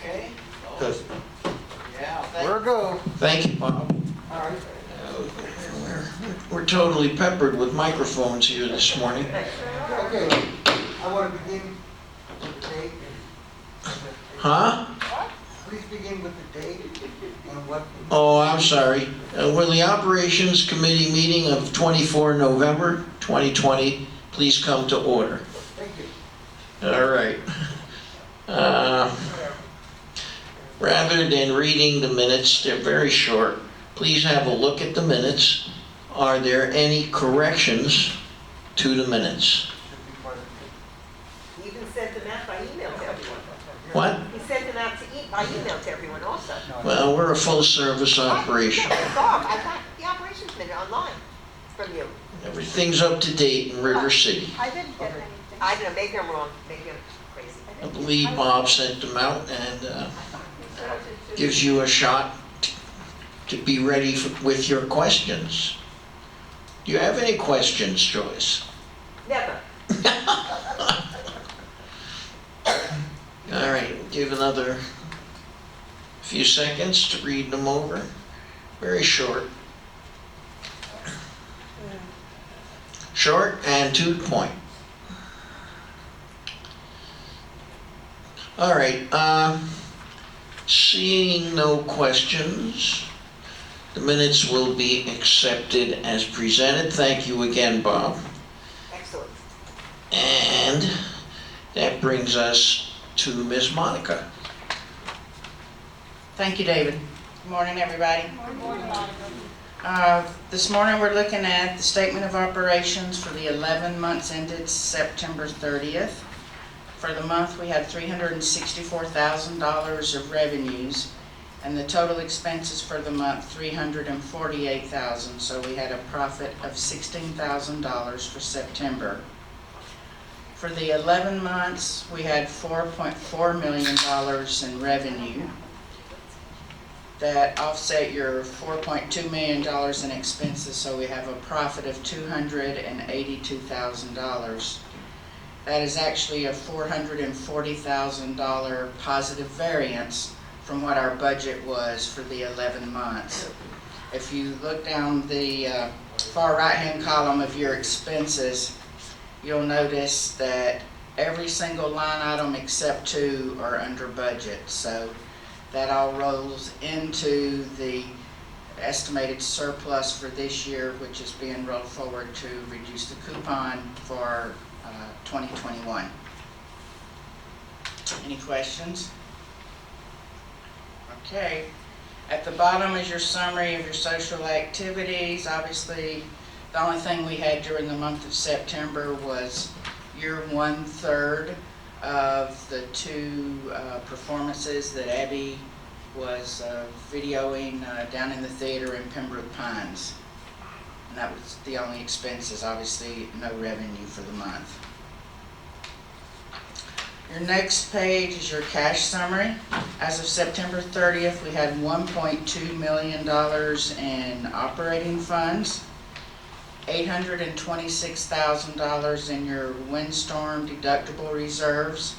Okay. Good. Yeah. Where go? Thank you, Bob. All right. We're totally peppered with microphones here this morning. Okay, I want to begin with the date. Huh? Please begin with the date and what. Oh, I'm sorry. Will the Operations Committee meeting of 24 November 2020 please come to order? Thank you. All right. Rather than reading the minutes, they're very short. Please have a look at the minutes. Are there any corrections to the minutes? He even sent them out by email to everyone. What? He sent them out by email to everyone also. Well, we're a full-service operation. I got the operations minute online from you. Everything's up to date in River City. I didn't get anything. I don't know, maybe I'm wrong, maybe I'm crazy. I believe Bob sent them out and gives you a shot to be ready with your questions. Do you have any questions, Joyce? Never. All right, give another few seconds to read them over. Very short. Short and to the point. All right, seeing no questions, the minutes will be accepted as presented. Thank you again, Bob. Excellent. And that brings us to Ms. Monica. Thank you, David. Good morning, everybody. Good morning. This morning we're looking at the statement of operations for the 11 months ended September 30th. For the month, we had $364,000 of revenues, and the total expenses for the month, $348,000. So we had a profit of $16,000 for September. For the 11 months, we had $4.4 million in revenue. That offset your $4.2 million in expenses, so we have a profit of $282,000. That is actually a $440,000 positive variance from what our budget was for the 11 months. If you look down the far right-hand column of your expenses, you'll notice that every single line item except two are under budget. So that all rolls into the estimated surplus for this year, which is being rolled forward to reduce the coupon for 2021. Any questions? Okay. At the bottom is your summary of your social activities. Obviously, the only thing we had during the month of September was your 1/3 of the two performances that Abby was videoing down in the theater in Pembroke Pines. And that was the only expenses, obviously no revenue for the month. Your next page is your cash summary. As of September 30th, we had $1.2 million in operating funds, $826,000 in your windstorm deductible reserves,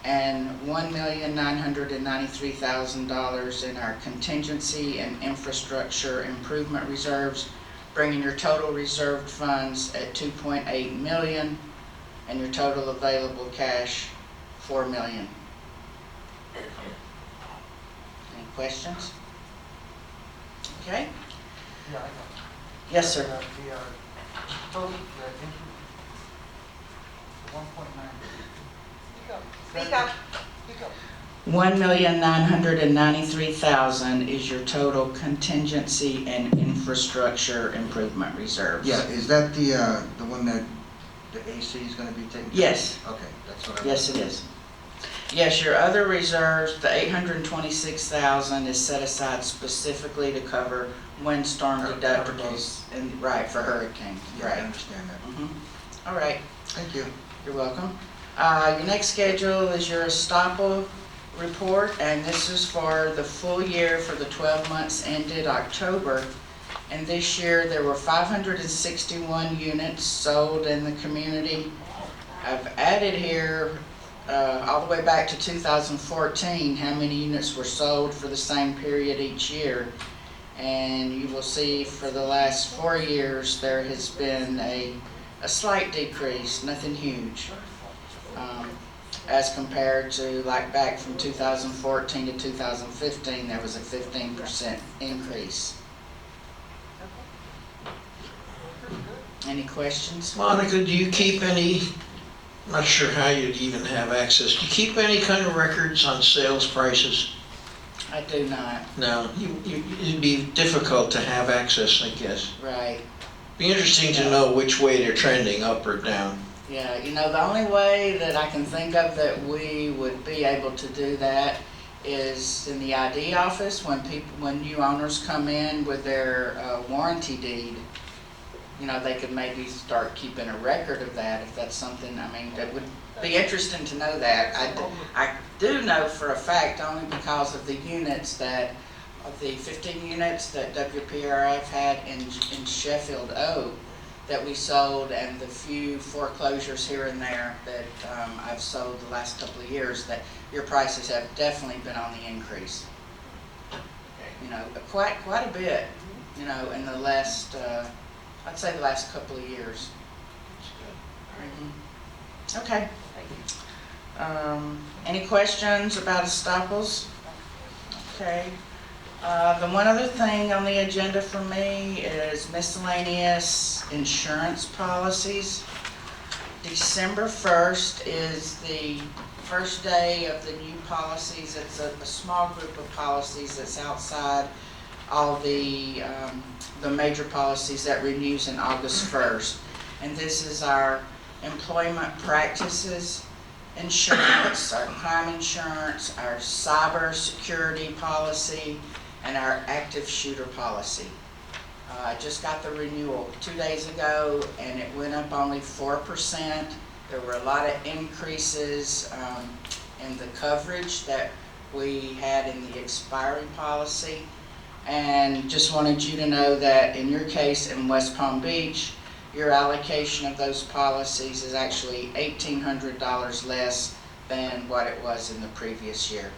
and $1,993,000 in our contingency and infrastructure improvement reserves, bringing your total reserved funds at $2.8 million and your total available cash $4 million. Any questions? Okay. Yeah, I know. Yes, sir. The total, the 1.9. Speak up. $1,993,000 is your total contingency and infrastructure improvement reserves. Yeah, is that the one that the AC is gonna be taking? Yes. Okay, that's what I. Yes, it is. Yes, your other reserves, the $826,000 is set aside specifically to cover windstorm deductibles and right for hurricanes. Yeah, I understand that. All right. Thank you. You're welcome. Your next schedule is your estoppel report, and this is for the full year for the 12 months ended October. And this year there were 561 units sold in the community. I've added here all the way back to 2014, how many units were sold for the same period each year. And you will see for the last 4 years, there has been a slight decrease, nothing huge. As compared to like back from 2014 to 2015, there was a 15% increase. Any questions? Monica, do you keep any, not sure how you'd even have access, do you keep any kind of records on sales prices? I do not, No, it'd be difficult to have access, I guess. right. Be interesting to know which way they're trending, up or down. Yeah, you know, the only way that I can think of that we would be able to do that is in the ID office, when new owners come in with their warranty deed. You know, they could maybe start keeping a record of that if that's something, I mean, that would be interesting to know that. I do know for a fact, only because of the units that, of the 15 units that WPRF had in Sheffield O that we sold, and the few foreclosures here and there that I've sold the last couple of years, that your prices have definitely been on the increase. You know, quite a bit, you know, in the last, I'd say the last couple of years. Okay. Any questions about estoppels? Okay. The one other thing on the agenda for me is miscellaneous insurance policies. December 1st is the first day of the new policies. It's a small group of policies that's outside all the major policies that renews in August 1st. And this is our employment practices insurance, our crime insurance, our cyber security policy, and our active shooter policy. I just got the renewal 2 days ago, and it went up only 4%. There were a lot of increases in the coverage that we had in the expiring policy. And just wanted you to know that in your case in West Palm Beach, your allocation of those policies is actually $1,800 less than what it was in the previous year.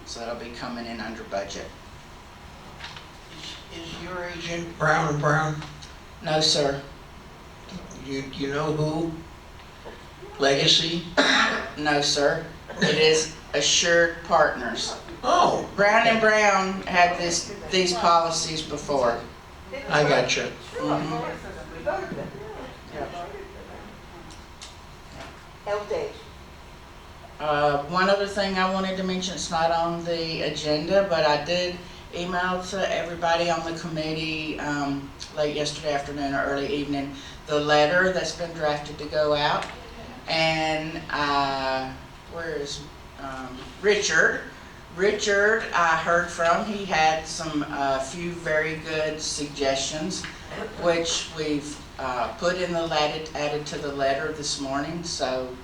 So it'll be coming in under budget. Is your agent Brown and Brown? No, sir. You know who? Legacy? No, sir. It is Assured Partners. Oh, Brown and Brown had these policies before. I got you. Mhm. Health Day. One other thing I wanted to mention, it's not on the agenda, but I did email to everybody on the committee late yesterday afternoon or early evening, the letter that's been drafted to go out. And where is Richard? Richard, I heard from, he had some few very good suggestions, which we've put in the letter, added to the letter this morning. So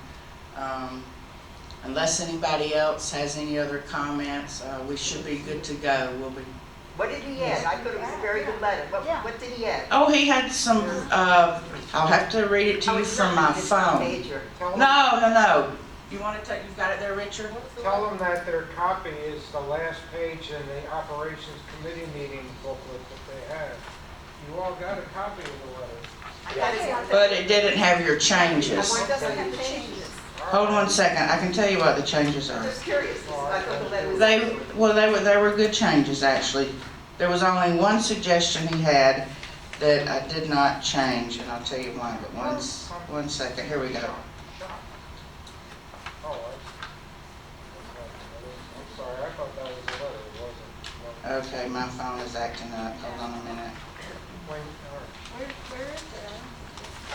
unless anybody else has any other comments, we should be good to go. We'll be. What did he add? I thought it was a very good letter. What did he add? Oh, he had some. I'll have to read it to you from my phone. Major. No. You want to take? You've got it there, Richard. Tell them that their copy is the last page in the Operations Committee meeting booklet that they have. You all got a copy of the letter. I got it. But it didn't have your changes. It doesn't have the changes. Hold 1 second. I can tell you what the changes I'm are. just curious. I thought the letter was. They were good changes actually. There was only one suggestion he had that I did not change, and I'll tell you why. But 1 second. Here we go. Oh, I'm sorry, I thought that was the letter, it wasn't. Okay, my phone is acting up. Hold on a minute. Wait,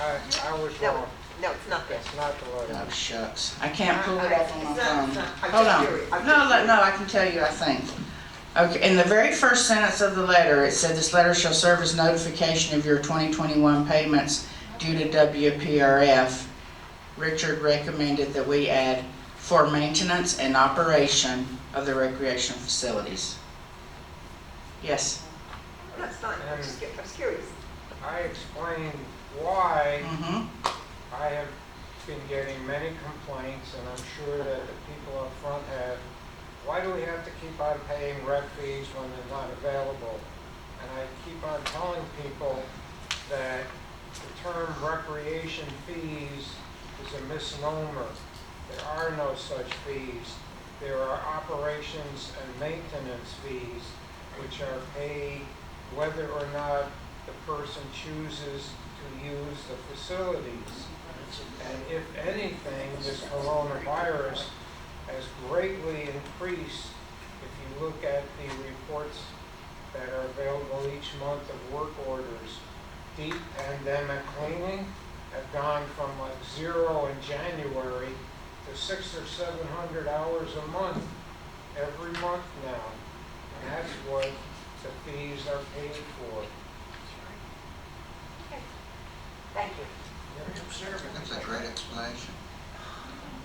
all right. I was No, wrong. no, it's not there. That's not the letter. Oh, shucks. I can't pull it up on my It's not- phone. it's not. I'm Hold just on. curious. I'm No, just curious. no, I can tell you, I think. Okay, in the very first sentence of the letter, it said, "This letter shall serve as notification of your 2021 payments due to WPRF." Richard recommended that we add, "for maintenance and operation of the recreation facilities." Yes? No, it's not. I'm just curious. I explained why Mm-hmm. I have been getting many complaints, and I'm sure that the people up front have. Why do we have to keep on paying rec fees when they're not available? And I keep on telling people that the term recreation fees is a misnomer. There are no such fees. There are operations and maintenance fees, which are paid whether or not the person chooses to use the facilities. And if anything, this coronavirus has greatly increased. If you look at the reports that are available each month of work orders, deep pandemic cleaning have gone from like 0 in January to 600 or 700 hours a month, every month now. And that's what the fees are paid for. Thank you. That's a great explanation.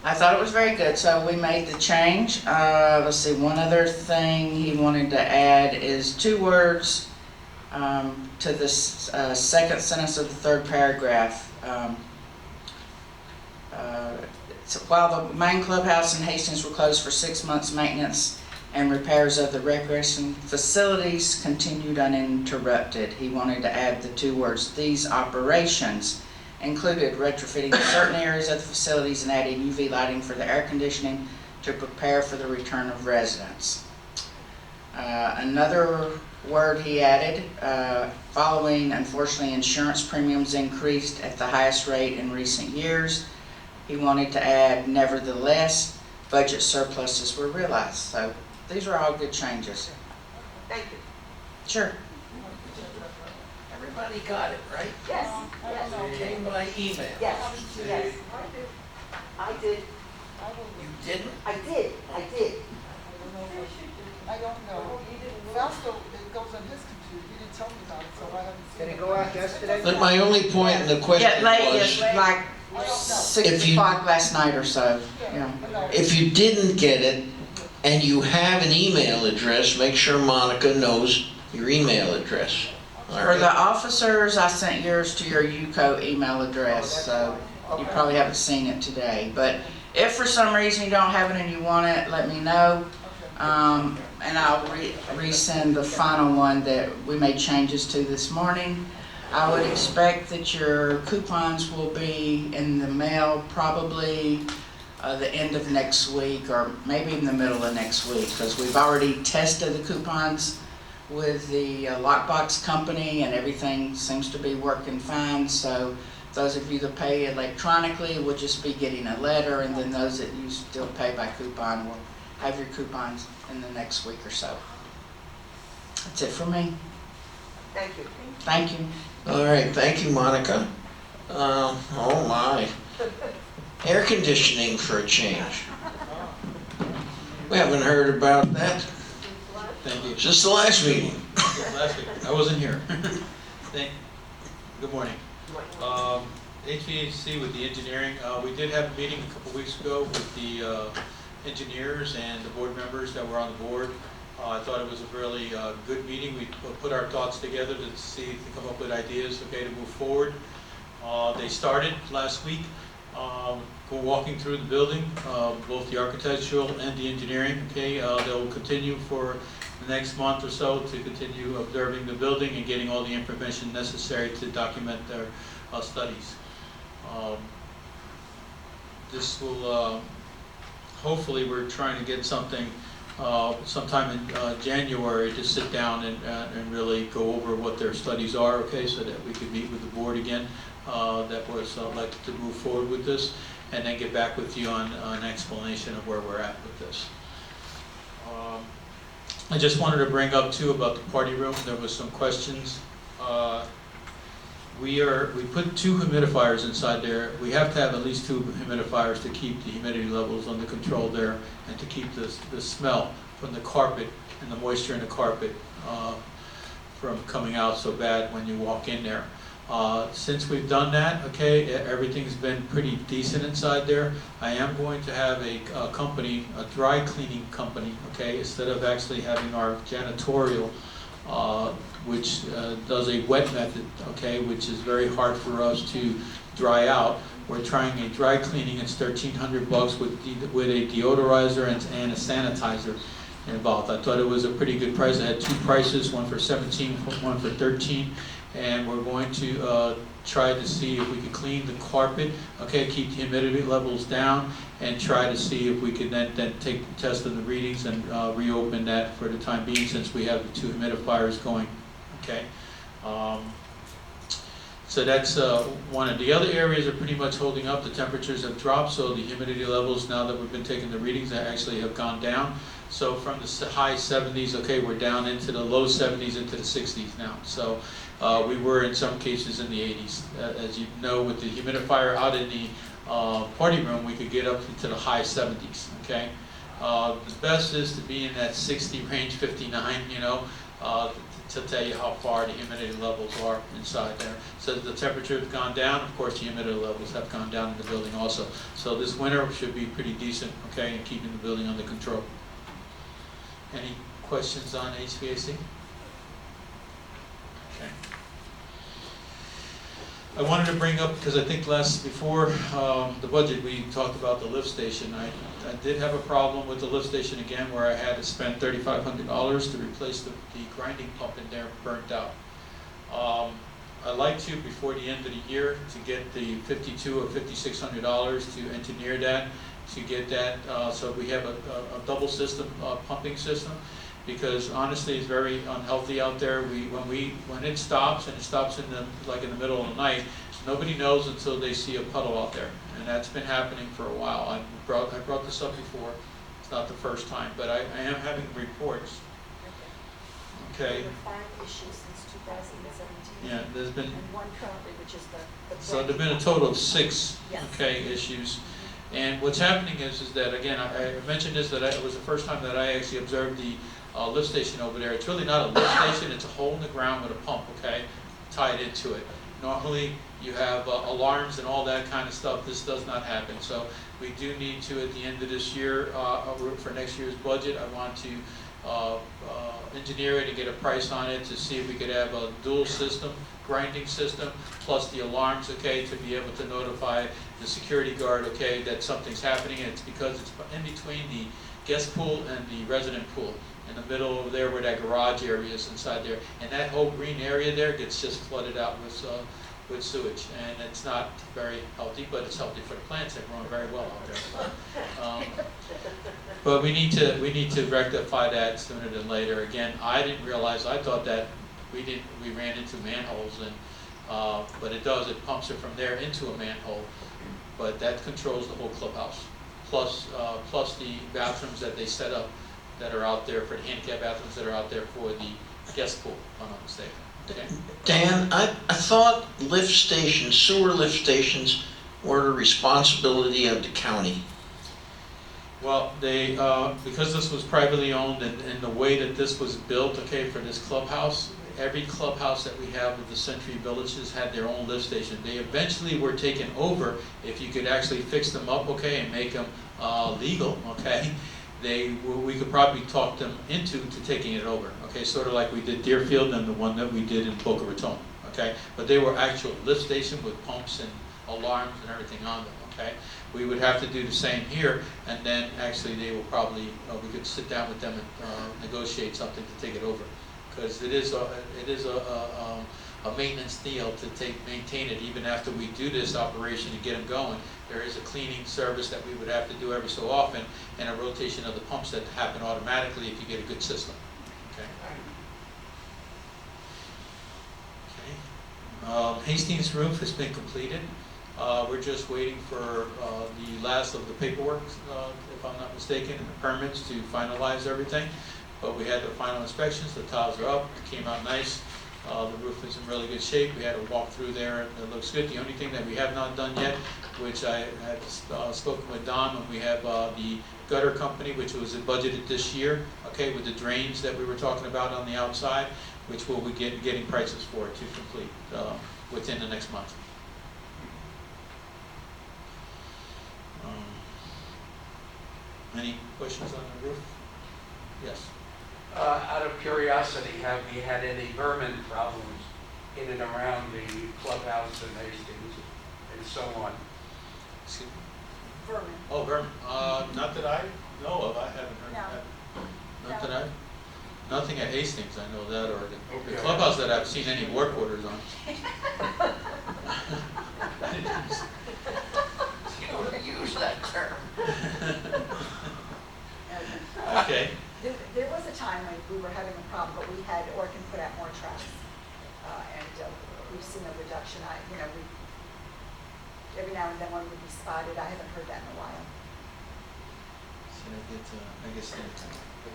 I thought it was very good, so we made the change. Let's see, one other thing he wanted to add is 2 words to the second sentence of the 3rd paragraph. So while the main clubhouse in Hastings were closed for 6 months, maintenance and repairs of the recreation facilities continued uninterrupted. He wanted to add the 2 words, these operations included retrofitting certain areas of the facilities and adding UV lighting for the air conditioning to prepare for the return of residents. Another word he added, following, unfortunately, insurance premiums increased at the highest rate in recent years. He wanted to add, nevertheless, budget surpluses were realized. So these are all good changes. Thank you. Sure. Everybody got it, right? Yes, yes, It came by email. yes, yes. I did, You didn't? I did. I don't know. Fausto, it goes on his computer. He didn't tell me about it, so I haven't seen Did it. it go out yesterday? But my only point in the question Yeah, late, was, like I don't know. 6 If you- o'clock last night or so. Yeah. I know. if you didn't get it and you have an email address, make sure Monica knows your email address. All For the right? officers, I sent yours to your UCO email address, so you probably haven't seen it today. But if for some reason you don't have it and you want it, let me know. And I'll resend the final one that we made changes to this morning. I would expect that your coupons will be in the mail probably the end of next week or maybe in the middle of next week, because we've already tested the coupons with the lockbox company and everything seems to be working fine. So those of you that pay electronically will just be getting a letter, and then those that you still pay by coupon will have your coupons in the next week or so. That's it for me. Thank you. Thank you. All right, thank you, Monica. Oh my. Air conditioning for a change. We haven't heard about that Thank you. since the last meeting. Last week, I wasn't here. Good morning. HVAC with the engineering, we did have a meeting a couple weeks ago with the engineers and the board members that were on the board. I thought it was a really good meeting. We put our thoughts together to see, to come up with ideas, okay, to move forward. They started last week, walking through the building, both the architectural and the engineering, okay. They'll continue for the next month or so to continue observing the building and getting all the information necessary to document their studies. This will, hopefully we're trying to get something sometime in January to sit down and really go over what their studies are, okay, so that we could meet with the board again that was elected to move forward with this, and then get back with you on an explanation of where we're at with this. I just wanted to bring up too about the party room. There was some questions. We put 2 humidifiers inside there. We have to have at least 2 humidifiers to keep the humidity levels under control there and to keep the smell from the carpet and the moisture in the carpet from coming out so bad when you walk in there. Since we've done that, okay, everything's been pretty decent inside there. I am going to have a company, a dry cleaning company, okay, instead of actually having our janitorial, which does a wet method, okay, which is very hard for us to dry out. we're trying a dry cleaning, it's $1,300 with a deodorizer and a sanitizer involved. I thought it was a pretty good price. I had two prices, one for 17, one for 13, and we're going to try to see if we can clean the carpet, okay, keep the humidity levels down, and try to see if we can then take the test of the readings and reopen that for the time being, since we have the two humidifiers going, okay. So that's one of the other areas are pretty much holding up. The temperatures have dropped, so the humidity levels, now that we've been taking the readings, actually have gone down. So from the high 70s, okay, we're down into the low 70s, into the 60s now. So we were in some cases in the 80s. As you know, with the humidifier out in the party room, we could get up into the high 70s, okay? The best is to be in that 60 range, 59, you know, to tell you how far the humidity levels are inside there. So the temperature has gone down, of course the humidity levels have gone down in the building also. So this winter should be pretty decent, okay, in keeping the building under control. Any questions on HVAC? Okay. I wanted to bring up, because I think before the budget, we talked about the lift station. I did have a problem with the lift station again, where I had to spend $3,500 to replace the grinding pump in there, burnt out. I'd like to, before the end of the year, to get the $5,200 or $5,600 to engineer that, to get that, so we have a double system, pumping system, because honestly it's very unhealthy out there. When it stops, and it stops in the middle of the night, nobody knows until they see a puddle out there, and that's been happening for a while. I brought this up before. It's not the first time, but I am having reports. Okay. There were 5 issues since 2017. Yeah, there's been. And one currently, which is the So there've been a total of 6, Yes. okay, issues. And what's happening is that, again, I mentioned this, that it was the first time that I actually observed the lift station over there. It's really not a lift station, it's a hole in the ground with a pump, okay, tied into it. Normally, you have alarms and all that kind of stuff. This does not happen. So we do need to, at the end of this year, for next year's budget, I want to engineer it and get a price on it to see if we could have a dual system, grinding system, plus the alarms, okay, to be able to notify the security guard, okay, that something's happening. And it's because it's in between the guest pool and the resident pool, in the middle over there where that garage area is inside there. And that whole green area there gets just flooded out with sewage. And it's not very healthy, but it's healthy for the plants. They're growing very well out there. But we need to rectify that sooner than later. Again, I didn't realize, I thought that we ran into manholes, and but it does, it pumps it from there into a manhole. But that controls the whole clubhouse, plus the bathrooms that they set up that are out there, for the handicap bathrooms that are out there for the guest pool, if I'm not mistaken. Okay. Dan, I thought lift stations, sewer lift stations were the responsibility of the county. Well, they, because this was privately owned, and the way that this was built, okay, for this clubhouse, every clubhouse that we have with the Century Villages had their own lift station. They eventually were taken over, if you could actually fix them up, okay, and make them legal, okay. We could probably talk them into taking it over, okay, sort of like we did Deerfield and the one that we did in Boca Raton, okay. But they were actual lift station with pumps and alarms and everything on them, okay. We would have to do the same here, and then actually they will probably, we could sit down with them and negotiate something to take it over, because it is a maintenance deal to maintain it even after we do this operation to get them going. There is a cleaning service that we would have to do every so often, and a rotation of the pumps that happen automatically if you get a good system. Okay. Okay. Hastings roof has been completed. We're just waiting for the last of the paperwork, if I'm not mistaken, and the permits to finalize everything. But we had the final inspections, the tiles are up, it came out nice. The roof is in really good shape. We had a walk through there, and it looks good. The only thing that we have not done yet, which I had spoken with Don, when we have the gutter company, which was budgeted this year, okay, with the drains that we were talking about on the outside, which we'll be getting prices for to complete within the next month. Any questions on the roof? Yes. Out of curiosity, have you had any vermin problems in and around the clubhouse and Hastings and so on? Excuse me? Vermin. Oh, Vermin, not that I know of, I haven't heard No. that. Not No. that I, nothing at Hastings, I know that, or the Okay. clubhouse that I've seen any work orders on. You don't use that term. Okay, There was a time when we were having a problem, but we had Orkin put out more traps. And we've seen a reduction. Every now and then one would be spotted. I haven't heard that in a while. so I guess the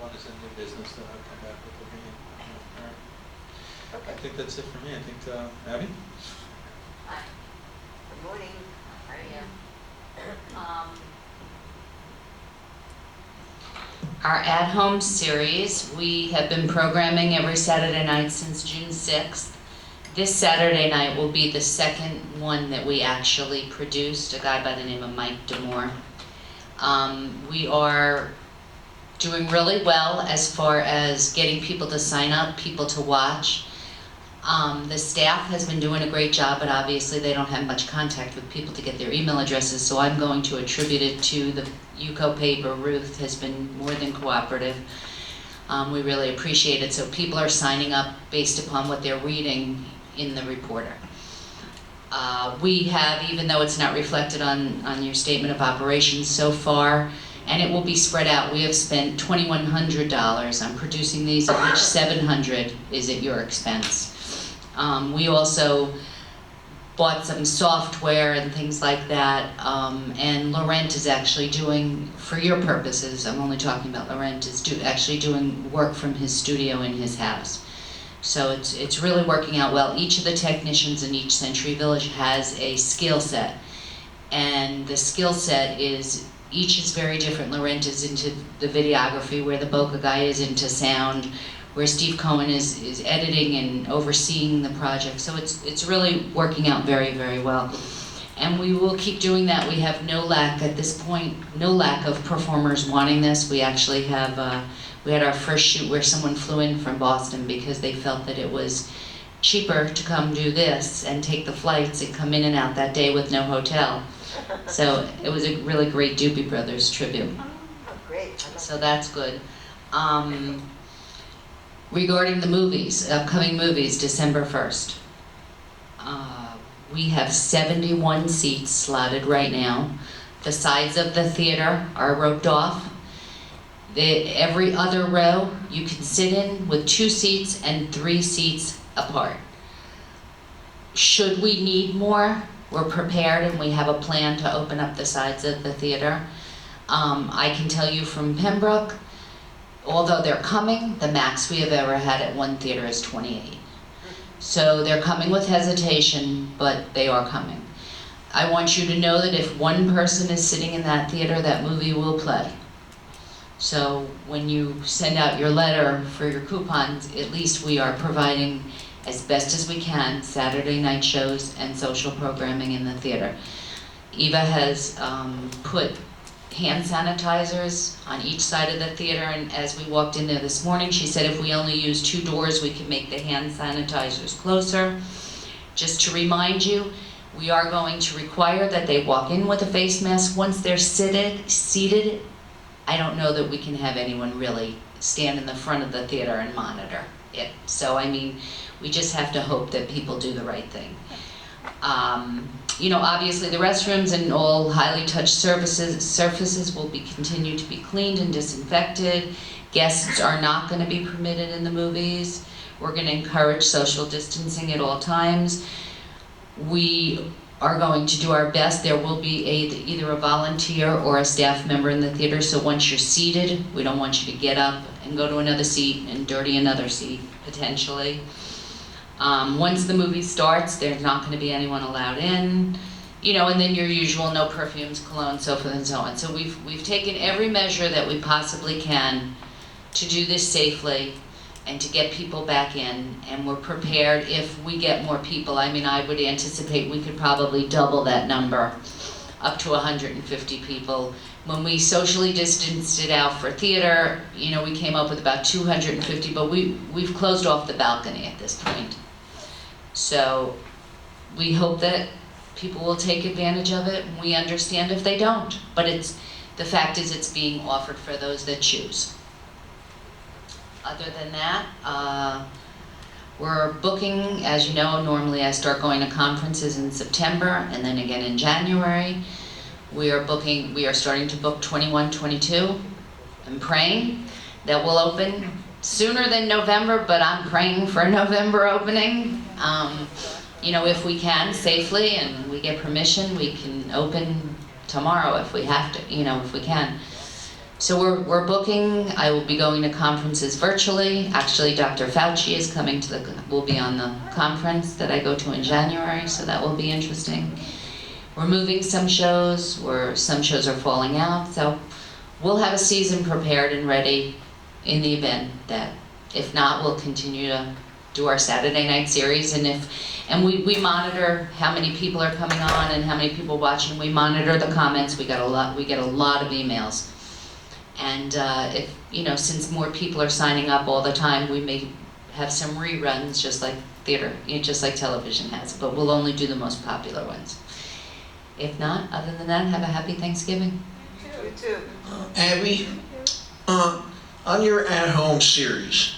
one is in new business, that I'll come back with the opinion. All right. I think that's it for me, I think, Abby? Good morning. How are you? Our at-home series, we have been programming every Saturday night since June 6th. This Saturday night will be the second one that we actually produced, a guy by the name of Mike Demore. We are doing really well as far as getting people to sign up, people to watch. The staff has been doing a great job, but obviously they don't have much contact with people to get their email addresses, so I'm going to attribute it to the UCO paper. Ruth has been more than cooperative. We really appreciate it, so people are signing up based upon what they're reading in the reporter. We have, even though it's not reflected on your statement of operations so far, and it will be spread out, we have spent $2,100 on producing these, of which $700 is at your expense. We also bought some software and things like that, and Laurent is actually doing, for your purposes, I'm only talking about Laurent, is actually doing work from his studio in his house. So it's really working out well. Each of the technicians in each Century Village has a skill set, and the skill set is, each is very different. Laurent is into the videography, where the Boca guy is into sound, where Steve Cohen is editing and overseeing the project. So it's really working out very, very well. And we will keep doing that. We have no lack at this point, no lack of performers wanting this. We actually have, we had our first shoot where someone flew in from Boston because they felt that it was cheaper to come do this and take the flights and come in and out that day with no hotel. So it was a really great Doobie Brothers tribute. Oh, great. I love So that's good. Regarding the movies, upcoming movies, December 1st. We have 71 seats slotted right now. The sides of the theater are roped off. Every other row you can sit in with 2 seats and 3 seats apart. Should we need more, we're prepared and we have a plan to open up the sides of the theater. I can tell you from Pembroke, although they're coming, the max we have ever had at one theater is 28. So they're coming with hesitation, but they are coming. I want you to know that if one person is sitting in that theater, that movie will play. So when you send out your letter for your coupons, at least we are providing as best as we can Saturday night shows and social programming in the theater. Eva has put hand sanitizers on each side of the theater, and as we walked in there this morning, she said if we only use 2 doors, we can make the hand sanitizers closer. Just to remind you, we are going to require that they walk in with a face mask. Once they're seated, I don't know that we can have anyone really stand in the front of the theater and monitor it. So, I mean, we just have to hope that people do the right thing. You know, obviously the restrooms and all highly touched surfaces will be continued to be cleaned and disinfected. Guests are not going to be permitted in the movies. We're going to encourage social distancing at all times. We are going to do our best. There will be either a volunteer or a staff member in the theater, so once you're seated, we don't want you to get up and go to another seat and dirty another seat, potentially. Once the movie starts, there's not going to be anyone allowed in, you know, and then your usual no perfumes, cologne, so forth and so on. So we've taken every measure that we possibly can to do this safely and to get people back in, and we're prepared if we get more people. I mean, I would anticipate we could probably double that number, up to 150 people. When we socially distanced it out for theater, you know, we came up with about 250, but we've closed off the balcony at this point. So we hope that people will take advantage of it, and we understand if they don't. But the fact is it's being offered for those that choose. Other than that, we're booking, as you know, normally I start going to conferences in September and then again in January. We are starting to book 21, 22. I'm praying that will open sooner than November, but I'm praying for a November opening. If we can safely and we get permission, we can open tomorrow if we have to, if we can. So we're booking. I will be going to conferences virtually. Actually, Dr. Fauci is coming will be on the conference that I go to in January, so that will be interesting. We're moving some shows, some shows are falling out, so we'll have a season prepared and ready in the event that, if not, we'll continue to do our Saturday night series, and we monitor how many people are coming on and how many people watching. We monitor the comments. We get a lot of emails. And since more people are signing up all the time, we may have some reruns, just like theater, just like television has, but we'll only do the most popular ones. If not, other than that, have a happy Thanksgiving. You too. Abby, on your at-home series,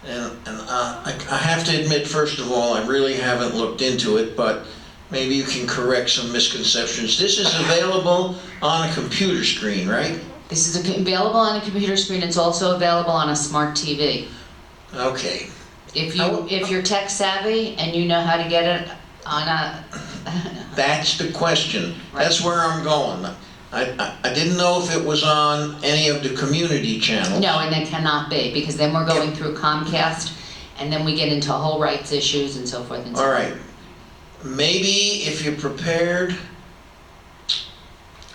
and I have to admit, first of all, I really haven't looked into it, but maybe you can correct some misconceptions. This is available on a computer screen, right? This is available on a computer screen. It's also available on a smart TV. Okay. If you're tech savvy and you know how to get it on a... That's the question. Right. That's where I'm going. I didn't know if it was on any of the community channels. No, and it cannot be, because then we're going through Comcast, and then we get into whole rights issues and so forth and so All on. right. Maybe if you prepared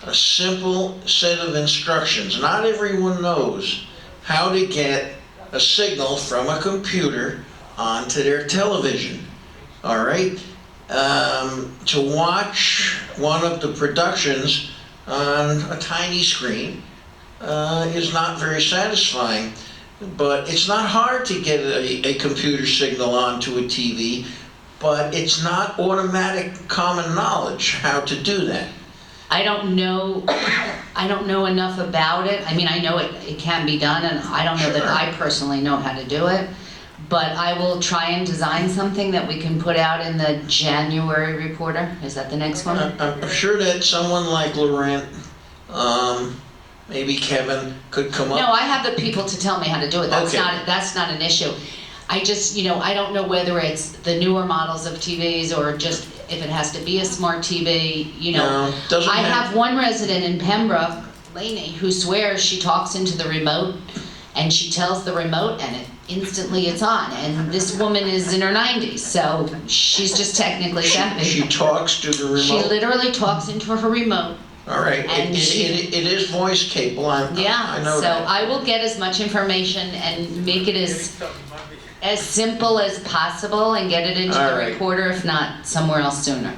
a simple set of instructions. Not everyone knows how to get a signal from a computer onto their television. All right? To watch one of the productions on a tiny screen is not very satisfying. But it's not hard to get a computer signal onto a TV, but it's not automatic common knowledge how to do that. I don't know enough about it. I mean, I know it can be done, and I don't know that Sure. I personally know how to do it. But I will try and design something that we can put out in the January Reporter. Is that the next one? I'm sure that someone like Laurent, maybe Kevin, could come No, up. I have the people to tell me how to do it. That's Okay. that's not an issue. I just, I don't know whether it's the newer models of TVs or just if it has to be a smart TV, No, doesn't I have- have one resident in Pembroke, Lainey, who swears she talks into the remote and she tells the remote and instantly it's on. And this woman is in her 90s, so she's just technically savvy. She talks to the She remote. literally talks into her remote. All right, and it is voice capable. I Yeah, know so that. I will get as much information and make it as simple as possible and get it into All the right. Reporter, if not somewhere else sooner.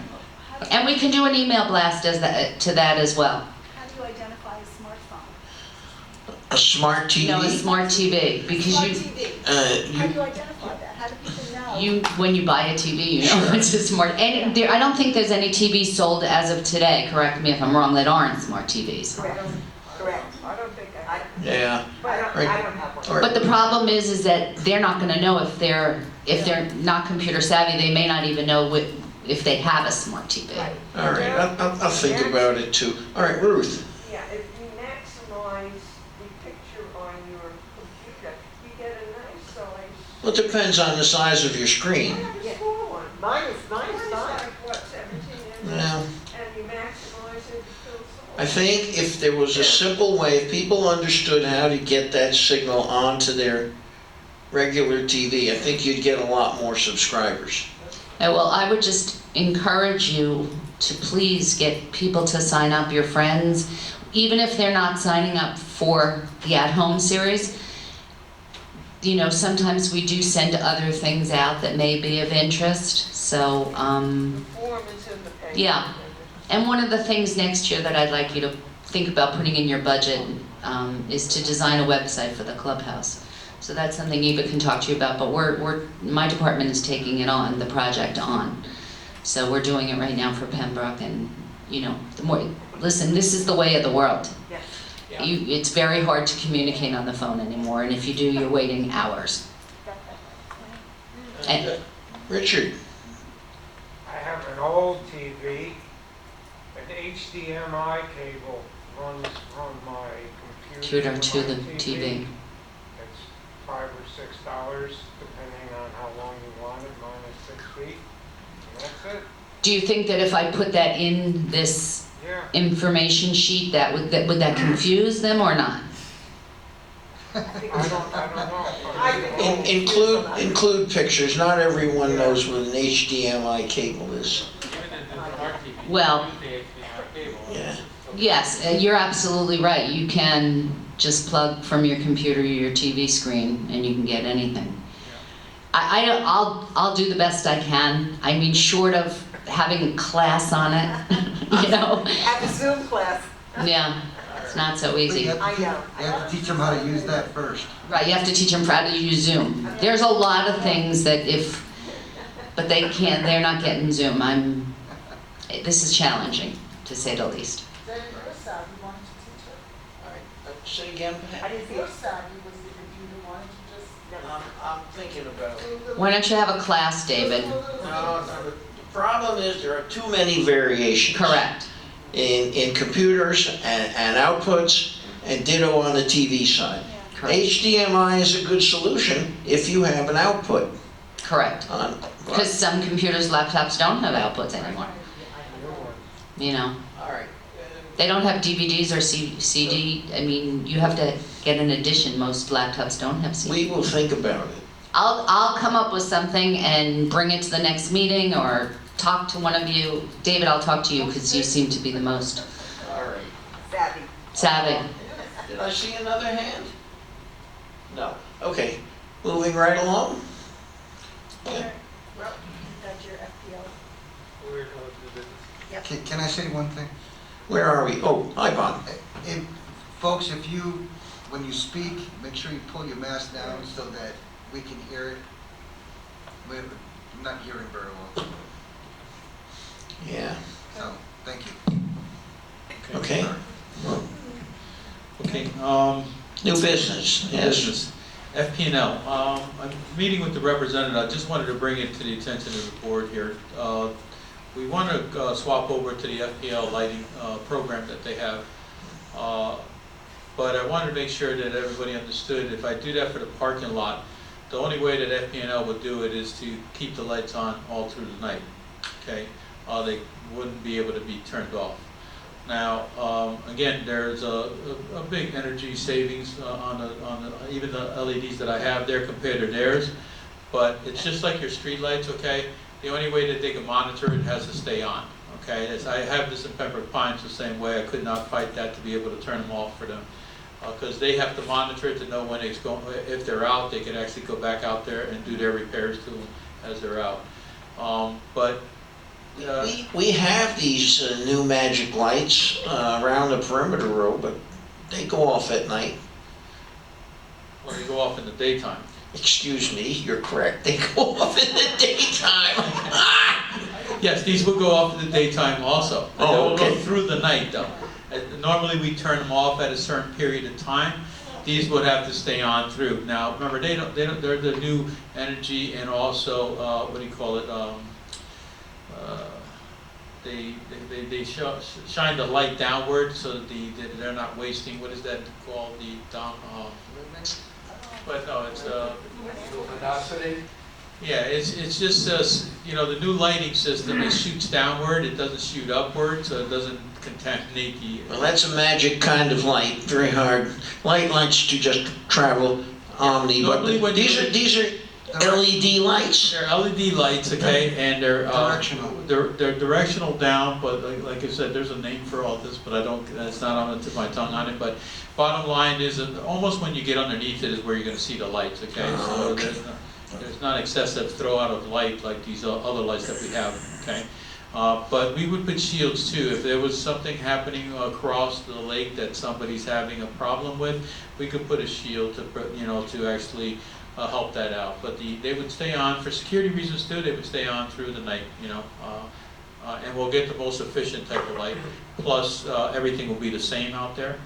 And we can do an email blast to that as well. How do you identify a smartphone? A smart TV. A smart TV, because Smart you, TV. Uh, How you- do you identify that? How do people know? when you buy a TV, you know Sure. it's a smart. And I don't think there's any TVs sold as of today, correct me if I'm wrong, that aren't smart TVs. Correct. I don't think I, Yeah. I don't Right. have one. All right. But the problem is that they're not gonna know if they're not computer savvy, they may not even know if they have a smart TV. All right, I'll think about it too. All right, Ruth. Yeah, if you maximize the picture on your computer, you get a nice size. Well, it depends on the size of your screen. I have a small one. Mine is Mine's fine. like, what, 17 inches? Yeah. And you maximize it to I think if there was a simple way, if people understood how to get that signal onto their regular TV, I think you'd get a lot more subscribers. Well, I would just encourage you to please get people to sign up, your friends, even if they're not signing up for the at-home series. Sometimes we do send other things out that may be of interest, so, form is in the paper. Yeah. And one of the things next year that I'd like you to think about putting in your budget is to design a website for the clubhouse. So that's something Eva can talk to you about, but my department is taking it on, the project on. So we're doing it right now for Pembroke, and, you know, the more, listen, this is the way of the world. Yes. It's very hard to communicate on the phone anymore, and if you do, you're waiting hours. And- Richard, I have an old TV, an HDMI cable runs from my computer Computer to my the TV. It's $5 or $6, depending on how long you want it, mine is 6 feet, and that's it. Do you think that if I put that in this Yeah. information sheet, would that confuse them or not? I don't know. I think- include pictures. Not everyone knows what an HDMI cable is. Well, Yeah. yes, you're absolutely right. You can just plug from your computer to your TV screen and you can get anything. I'll do the best I can. I mean, short of having a class on it, you know? At the Zoom class, Yeah, it's not so But you easy. have to I teach- know. You have to teach them how to use that first. Right, you have to teach them how to use Zoom. There's a lot of things that but they can't, they're not getting Zoom. This is challenging, to say the least. Then your side, you wanted to teach her? Say again, I didn't see Your it. side, you was if you wanted to just. I'm thinking about it. Why don't you have a class, David? No, the problem is there are too many variations. Correct, In computers and outputs, and ditto on the TV side. correct, HDMI is a good solution if you have an output correct. on. Because some computers, laptops don't have outputs anymore, you know? All right. They don't have DVDs or CD. I mean, you have to get an edition. Most laptops don't have CD. We will think about it. I'll come up with something and bring it to the next meeting or talk to one of you. David, I'll talk to you because you seem to be the most All right. Savvy. savvy. Did I see another hand? No. Okay, moving right along. Yeah. Well, you got your FPL. Can I say one thing? Where are we? Oh, Ivan. Folks, when you speak, make sure you pull your mask down so that we can hear it. I'm not hearing very well, Yeah, so, thank you. okay. Okay, New business, yes. business, FP&L. I'm meeting with the representative, I just wanted to bring it to the attention of the board here. We want to swap over to the FPL lighting program that they have. But I wanted to make sure that everybody understood, if I do that for the parking lot, the only way that FP&L would do it is to keep the lights on all through the night, okay? They wouldn't be able to be turned off. Now, again, there's a big energy savings on even the LEDs that I have there compared to theirs, but it's just like your street lights, okay? The only way that they can monitor it has to stay on, okay? I have this in Pembroke Pines the same way. I could not fight that to be able to turn them off for them, because they have to monitor it to know when it's going. If they're out, they can actually go back out there and do their repairs to them as they're out. We have these new magic lights around the perimeter road, but they go off at night. Well, they go off in the daytime. Excuse me, you're correct. They go off in the daytime. Yes, these will go off in the daytime also. Oh, They will go okay. through the night though. Normally we turn them off at a certain period of time. These would have to stay on through. Now, remember, they're the new energy, and also, what do you call it? They shine the light downward so that they're not wasting, what is that called? But no, it's, Luminosity? yeah, it's just, the new lighting system, it shoots downward, it doesn't shoot upward, so it doesn't contaminate the. Well, that's a magic kind of light, very hard. Light likes to just travel omni, but Normally when these you- are LED lights. They're LED lights, okay, and they're Directional. They're directional down, but like I said, there's a name for all this, but it's not on the tip of my tongue on it. But bottom line is, almost when you get underneath it is where you're going to see the lights, okay? So Okay. there's not excessive throw out of light like these other lights that we have, okay? But we would put shields too. If there was something happening across the lake that somebody's having a problem with, we could put a shield to actually help that out. But they would stay on, for security reasons too, they would stay on through the night, you know. And we'll get the most efficient type of light. Plus, everything will be the same out there.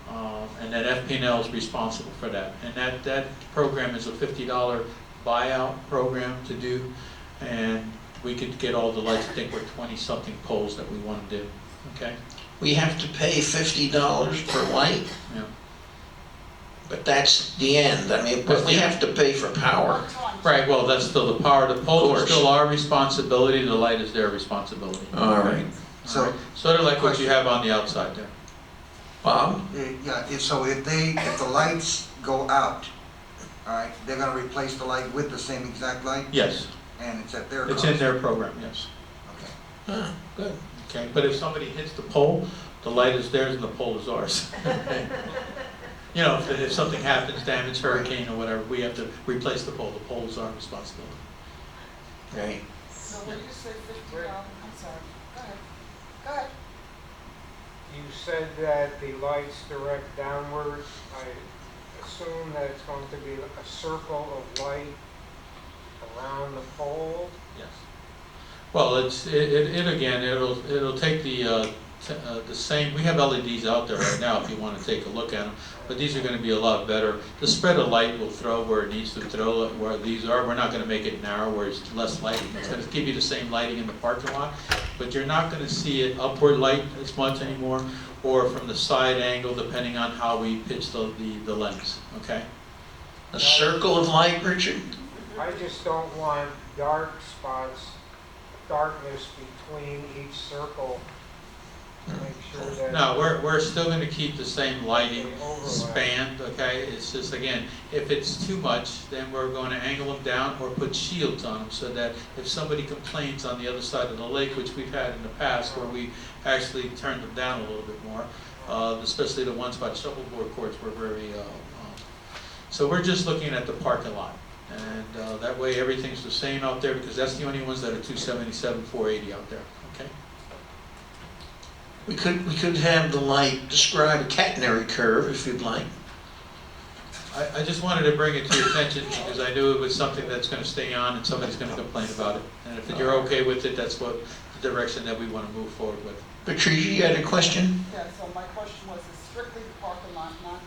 And then FP&L is responsible for that. And that program is a $50 buyout program to do. And we could get all the lights, I think we're 20-something poles that we want to do, okay? We have to pay $50 per light, Yeah. but that's the end. I mean, but we have to pay for power. Right, well, that's still the power, the poles are course. still our responsibility, the light is their responsibility. All right. So, Sort of like what you have on the outside there. Bob? yeah, if the lights go out, all right, they're gonna replace the light with the same exact light? Yes, And it's at their it's cost? in their program, yes. Okay. Ah, good. Okay, but if somebody hits the pole, the light is theirs and the pole is ours. You know, if something happens, damage, hurricane or whatever, we have to replace the pole is our responsibility. Right. So when you say $50, I'm sorry, go ahead. Go ahead. You said that the lights direct downward. I assume that it's going to be a circle of light around the pole. Yes. Well, it'll take the same, we have LEDs out there right now if you want to take a look at them, but these are going to be a lot better. The spread of light will throw where it needs to throw, where these are. We're not going to make it narrow where it's less lighting. It's going to give you the same lighting in the parking lot, but you're not going to see it upward light as much anymore, or from the side angle, depending on how we pitch the lens, okay? A circle of light, Richard? I just don't want dark spots, darkness between each circle to make sure that. No, we're still going to keep the same lighting Overlap. spanned, okay? It's just, again, if it's too much, then we're going to angle them down or put shields on them so that if somebody complains on the other side of the lake, which we've had in the past where we actually turned them down a little bit more, especially the ones by the shuffleboard courts were very, so we're just looking at the parking lot. And that way everything's the same out there because that's the only ones that are 277, 480 out there, okay? We could have the light describe a catenary curve if you'd like. I just wanted to bring it to your attention because I knew it was something that's going to stay on and somebody's going to complain about it. And if you're okay with it, that's what the direction that we want to move forward with. Patricia, you had a question? Yeah, so my question was, is strictly the parking lot, not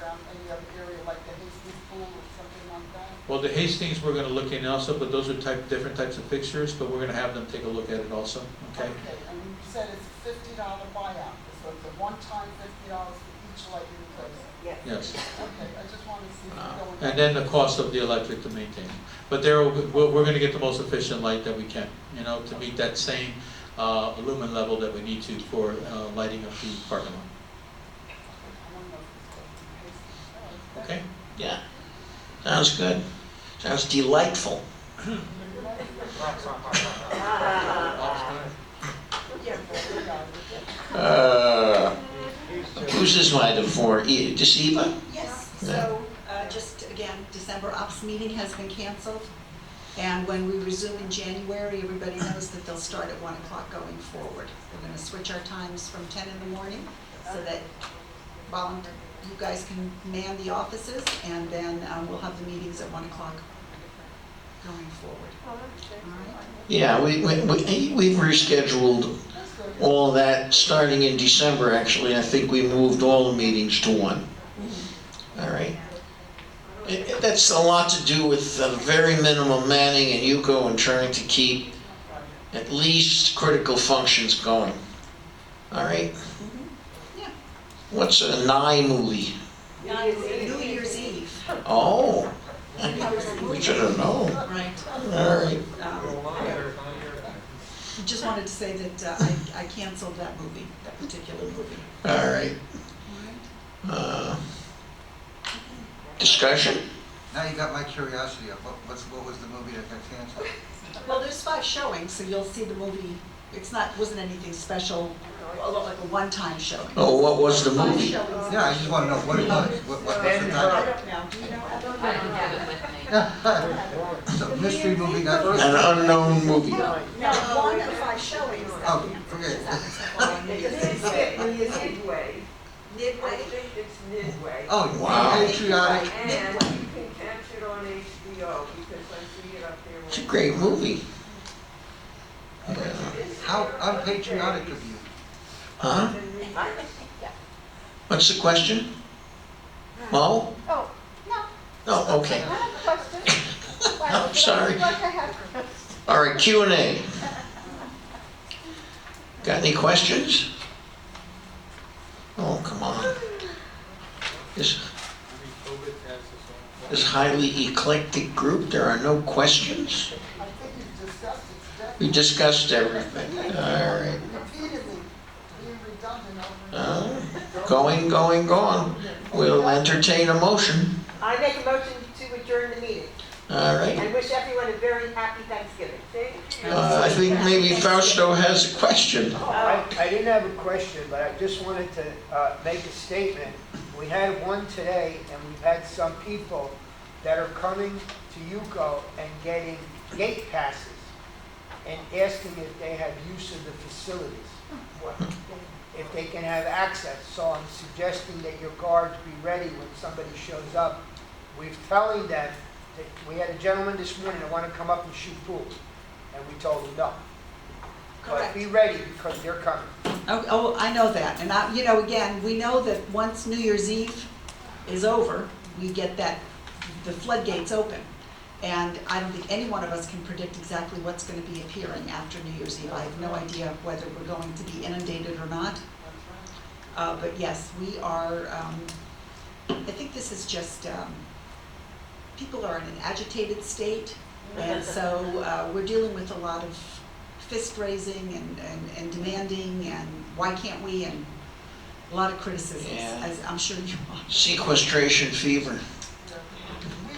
around any other area like the Hastings Pool or something like that? Well, the Hastings, we're going to look in also, but those are different types of fixtures, but we're going to have them take a look at it also, okay? Okay, and you said it's a $50 buyout, so it's a one-time $50 for each light you replace? Yes. Yes. Okay, I just wanted to see if you're going. And then the cost of the electric to maintain. But we're going to get the most efficient light that we can, you know, to meet that same lumen level that we need to for lighting up the parking lot. Okay? Yeah. Sounds good. Sounds delightful. Who's this item for? Just Eva? Yes, Yeah. so, just again, December ops meeting has been canceled. And when we resume in January, everybody knows that they'll start at 1 o'clock going forward. We're gonna switch our times from 10 in the morning so that you guys can man the offices, and then we'll have the meetings at 1 o'clock going forward. Oh, that's good. All right. Yeah, we've rescheduled all that starting in December, actually. I think we moved all the meetings to 1. All right. That's a lot to do with very minimum manning and Yuko and trying to keep at least critical functions going. All right? Yeah. What's a Nye movie? New Year's Eve. Oh, we should have known. Right. All right. Just wanted to say that I canceled that movie, that particular movie. All right. Discussion? Now you got my curiosity up. What was the movie that got canceled? Well, there's 5 showings, so you'll see the movie. Wasn't anything special, like a one-time showing. Oh, what was the 5 movie? showings. Yeah, I just want to know what it was. What was the I title? don't know, do you know? I don't have it with me. So mystery movie got An unknown movie. No, 1 of 5 showings. Oh, forget It's Midway. I Midway. think it's Midway. Oh, Wow. patriotic. And you can catch it on on HBO because I see it up there. It's a great movie. How unpatriotic of you. Huh? What's the question? Mo? Oh, no, Oh, okay. I have a question. I'm sorry. Like I have. All right, Q&A. Got any questions? Oh, come on. This highly eclectic group, there are no questions? I think you've discussed it, We discussed everything. All right. repeatedly, being redundant over and Going. We'll entertain a motion. I make a motion to adjourn the meeting All right. and wish everyone a very happy Thanksgiving. Thank you. I think maybe Fausto has a question. I didn't have a question, but I just wanted to make a statement. We had one today, and we've had some people that are coming to Yuko and getting gate passes and asking if they have use of the facilities, if they can have access. So I'm suggesting that your guards be ready when somebody shows up. We're telling them that we had a gentleman this morning that wanted to come up and shoot pool, and we told him no. But Correct. be ready because they're coming. Oh, I know that, and again, we know that once New Year's Eve is over, we get the floodgates open. And I don't think any one of us can predict exactly what's gonna be appearing after New Year's Eve. I have no idea whether we're going to be inundated or not. But yes, we are, I think this is just, people are in an agitated state, and so we're dealing with a lot of fist raising and demanding, and why can't we, and a lot of criticisms, Yeah. as I'm sure you are. Sequestration fever.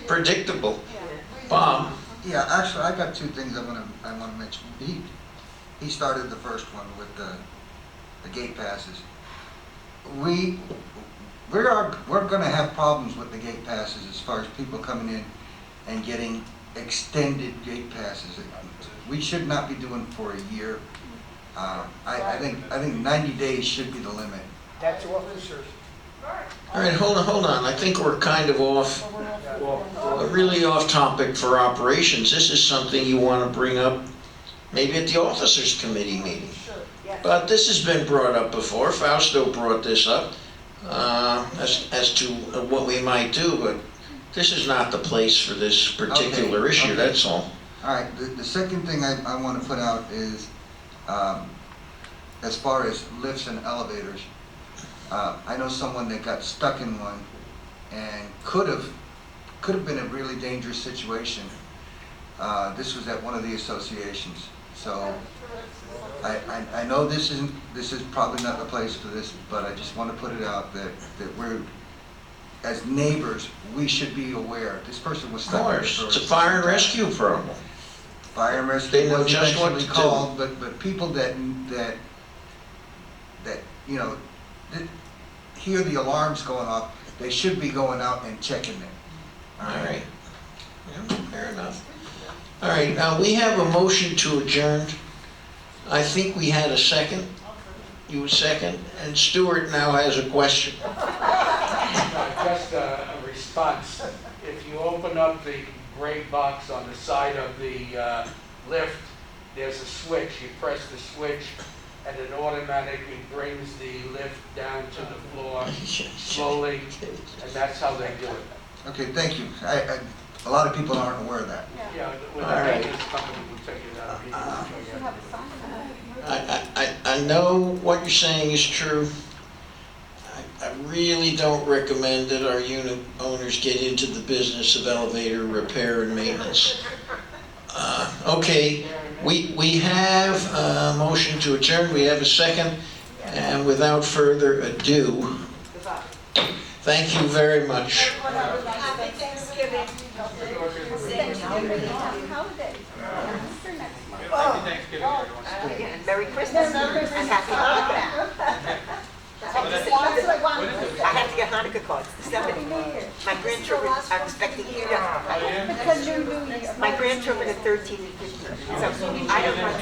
Predictable. Bob? Yeah, actually, I got two things I wanna mention. He started the first one with the gate passes. We're gonna have problems with the gate passes as far as people coming in and getting extended gate passes. We should not be doing for a year. I think 90 days should be the limit. That's officers. All right, hold on. I think we're kind of off, really off topic for operations. This is something you want to bring up maybe at the officers committee meeting. But this has been brought up before. Fausto brought this up as to what we might do, but this is not the place for this particular issue, that's all. All right, the second thing I want to put out is, as far as lifts and elevators, I know someone that got stuck in one and could have been a really dangerous situation. This was at one of the associations. So I know this is probably not the place for this, but I just want to put it out that we're, as neighbors, we should be aware. This person was Of stuck in it course, for it's a fire and rescue problem. Fire and rescue They know was just what eventually to do. called, but people that hear the alarms going off, they should be going out and checking them. All right. Yeah, fair enough. All right, now we have a motion to adjourn. I think we had a second. You a second? And Stuart now has a question. Just a response. If you open up the gray box on the side of the lift, there's a switch. You press the switch and it automatically brings the lift down to the floor slowly, and that's how they do it. Okay, thank you. A lot of people aren't aware of that. Yeah, with the All right. maintenance company will take it out. He can show you. I know what you're saying is true. I really don't recommend that our unit owners get into the business of elevator repair and maintenance. Okay, we have a motion to adjourn, we have a second, and without further ado, thank you very much. Happy Thanksgiving. Happy Thanksgiving, everyone. Merry Christmas and Happy Hanukkah. I have to get Hanukkah cards, the 70. My grandchildren are expecting, my grandchildren are 13 and 15, so I don't want